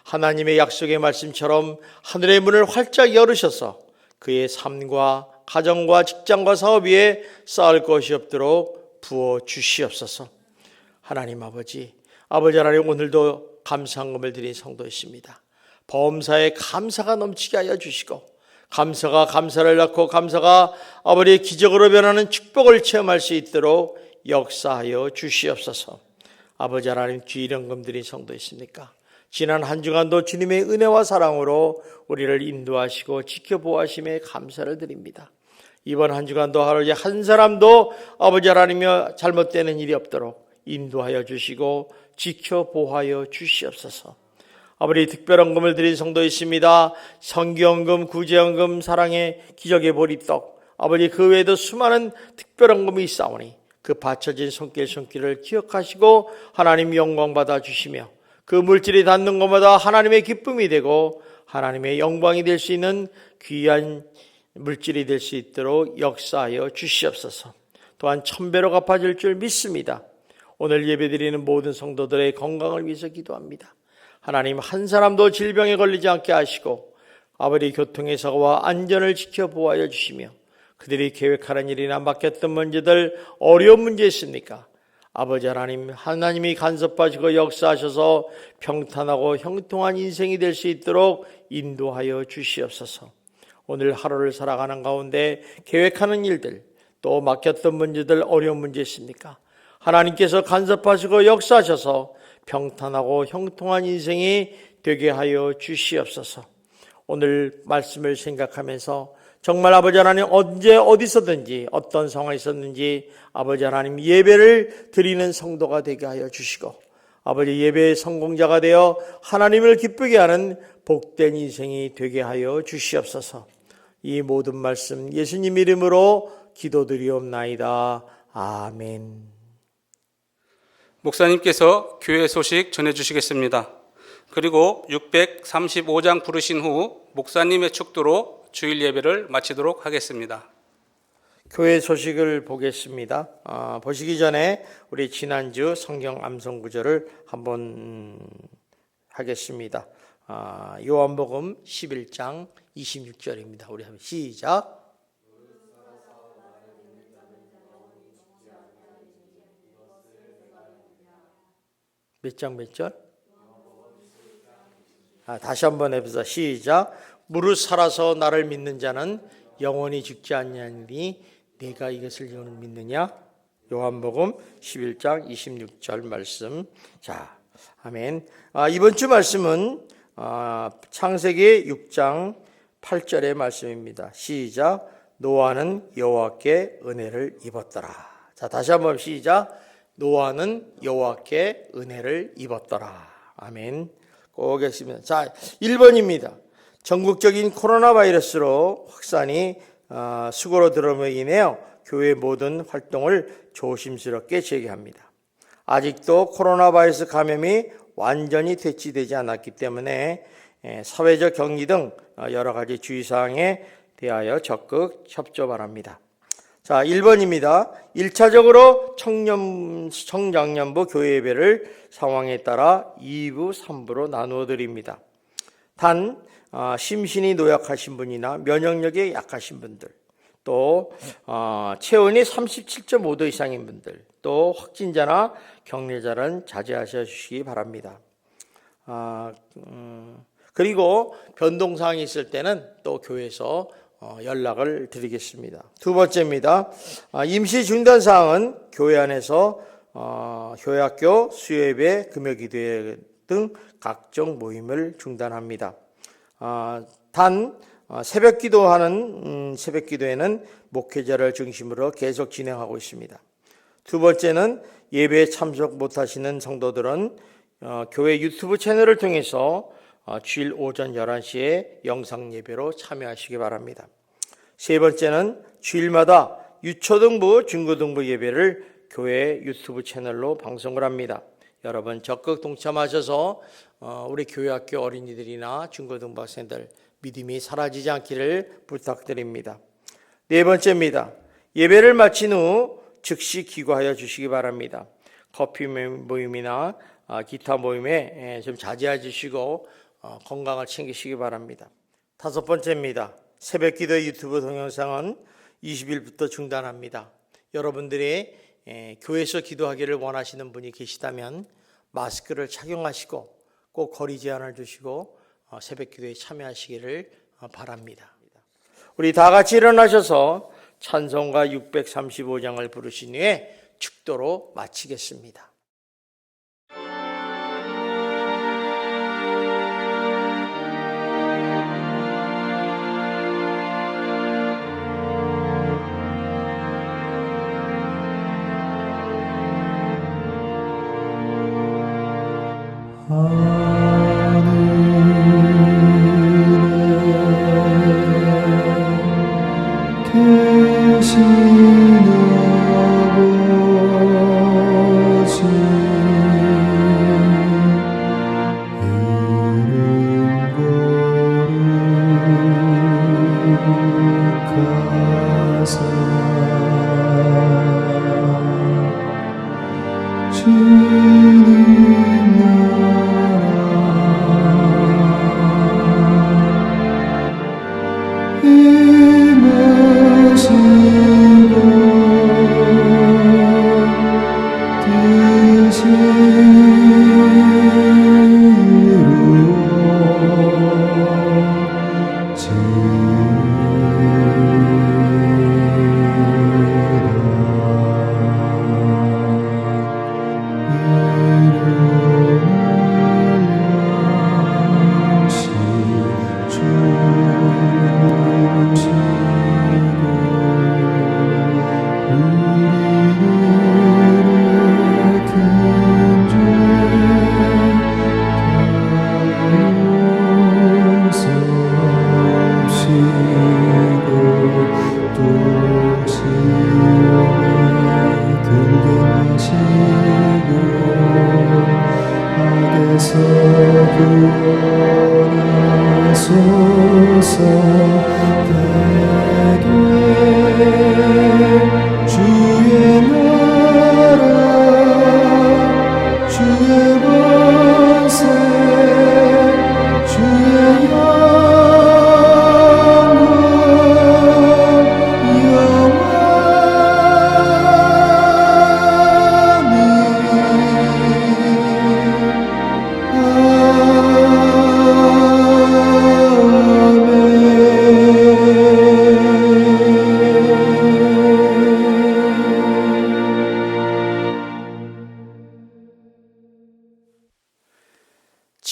하나님의 약속의 말씀처럼 하늘의 문을 활짝 열으셔서 그의 삶과 가정과 직장과 사업 위에 쌓을 것이 없도록 부어 주시옵소서. 하나님 아버지 하나님 오늘도 감사함을 드린 성도 있습니다. 범사에 감사가 넘치게 하여 주시고 감사가 감사를 낳고 감사가 아버지의 기적으로 변하는 축복을 체험할 수 있도록 역사하여 주시옵소서. 아버지 하나님 귀연금 드린 성도 있습니까? 지난 한 주간도 주님의 은혜와 사랑으로 우리를 인도하시고 지켜보아심에 감사를 드립니다. 이번 한 주간도 하루에 한 사람도 아버지 하나님이여 잘못되는 일이 없도록 인도하여 주시고 지켜보아여 주시옵소서. 아버지 특별한 금을 드린 성도 있습니다. 성기연금, 구제연금, 사랑의 기적의 보리떡, 아버지 그 외에도 수많은 특별한 금이 있사오니 그 바쳐진 손길을 기억하시고 하나님 영광 받아 주시며 그 물질이 닿는 것마다 하나님의 기쁨이 되고 하나님의 영광이 될 수 있는 귀한 물질이 될 수 있도록 역사하여 주시옵소서. 또한 1000배로 갚아줄 줄 믿습니다. 오늘 예배드리는 모든 성도들의 건강을 위해서 기도합니다. 하나님 한 사람도 질병에 걸리지 않게 하시고 아버지 교통의 사고와 안전을 지켜보아여 주시며 그들이 계획하는 일이나 맡겼던 문제들 어려운 문제 있습니까? 아버지 하나님이 간섭하시고 역사하셔서 평탄하고 형통한 인생이 될 수 있도록 인도하여 주시옵소서. 오늘 하루를 살아가는 가운데 계획하는 일들 또 맡겼던 문제들 어려운 문제 있습니까? 하나님께서 간섭하시고 역사하셔서 평탄하고 형통한 인생이 되게 하여 주시옵소서. 오늘 말씀을 생각하면서 정말 아버지 하나님 언제 어디서든지 어떤 상황에 있었는지 아버지 하나님 예배를 드리는 성도가 되게 하여 주시고 아버지 예배의 성공자가 되어 하나님을 기쁘게 하는 복된 인생이 되게 하여 주시옵소서. 이 모든 말씀 예수님 이름으로 기도드리옵나이다. 아멘. 목사님께서 교회 소식 전해주시겠습니다. 그리고 635장 부르신 후 목사님의 축도로 주일 예배를 마치도록 하겠습니다. 교회 소식을 보겠습니다. 보시기 전에 우리 지난주 성경 암송 구절을 한번 하겠습니다. 요한복음 11장 26절입니다. 우리 한번 시작. 몇 장 몇 절? 다시 한번 해보자. 시작. 무릇 살아서 나를 믿는 자는 영원히 죽지 않냐니 내가 이것을 믿느냐? 요한복음 11장 26절 말씀. 자, 아멘. 이번 주 말씀은 창세기 6장 8절의 말씀입니다. 시작. 노아는 여호와께 은혜를 입었더라. 자, 다시 한번 시작. 노아는 여호와께 은혜를 입었더라. 아멘. 꼭 했습니다. 자, 1번입니다. 전국적인 코로나 바이러스로 확산이 수고로 들어옴으로 인해요 교회 모든 활동을 조심스럽게 재개합니다. 아직도 코로나 바이러스 감염이 완전히 퇴치되지 않았기 때문에 사회적 격리 등 여러 가지 주의사항에 대하여 적극 협조 바랍니다. 자, 1번입니다. 1차적으로 청장년부 교회 예배를 상황에 따라 2부, 3부로 나누어 드립니다. 단 심신이 노약하신 분이나 면역력이 약하신 분들, 또 체온이 37.5도 이상인 분들, 또 확진자나 격리자는 자제하셔 주시기 바랍니다. 그리고 변동사항이 있을 때는 또 교회에서 연락을 드리겠습니다. 두 번째입니다. 임시 중단사항은 교회 안에서 교회학교, 수요예배, 금요기도회 등 각종 모임을 중단합니다. 단 새벽 기도하는 새벽 기도회는 목회자를 중심으로 계속 진행하고 있습니다. 두 번째는 예배에 참석 못하시는 성도들은 교회 유튜브 채널을 통해서 주일 오전 11시에 영상 예배로 참여하시기 바랍니다. 세 번째는 주일마다 유초등부, 중고등부 예배를 교회 유튜브 채널로 방송을 합니다. 여러분 적극 동참하셔서 우리 교회학교 어린이들이나 중고등부 학생들 믿음이 사라지지 않기를 부탁드립니다. 네 번째입니다. 예배를 마친 후 즉시 기거하여 주시기 바랍니다. 커피 모임이나 기타 모임에 좀 자제해 주시고 건강을 챙기시기 바랍니다. 다섯 번째입니다. 새벽 기도 유튜브 동영상은 20일부터 중단합니다. 여러분들이 교회에서 기도하기를 원하시는 분이 계시다면 마스크를 착용하시고 꼭 거리 제한을 주시고 새벽 기도에 참여하시기를 바랍니다. 우리 다 같이 일어나셔서 찬송가 635장을 부르신 후에 축도로 마치겠습니다.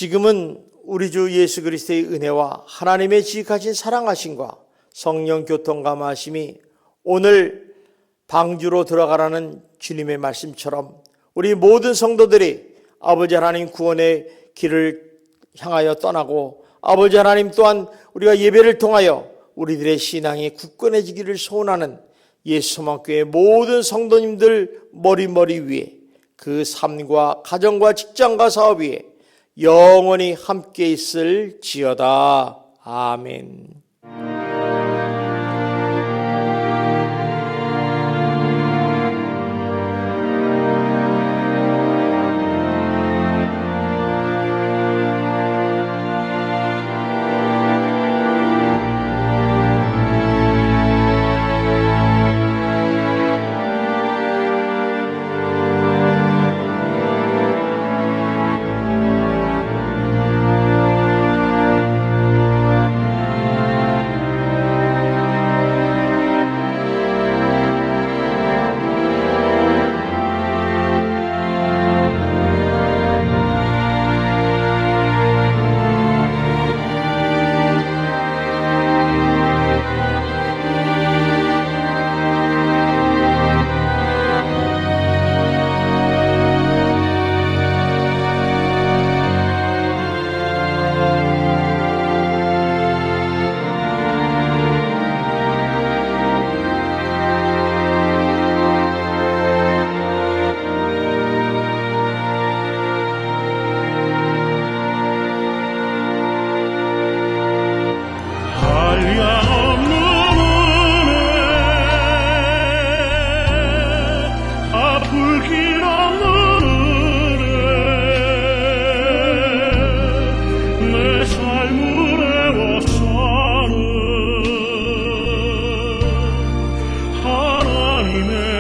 지금은 우리 주 예수 그리스도의 은혜와 하나님의 지극하신 사랑하심과 성령 교통감화하심이 오늘 방주로 들어가라는 주님의 말씀처럼 우리 모든 성도들이 아버지 하나님 구원의 길을 향하여 떠나고 아버지 하나님 또한 우리가 예배를 통하여 우리들의 신앙이 굳건해지기를 소원하는 예수소망교회 모든 성도님들 머리 위에 그 삶과 가정과 직장과 사업 위에 영원히 함께 있을지어다. 아멘. 하나님을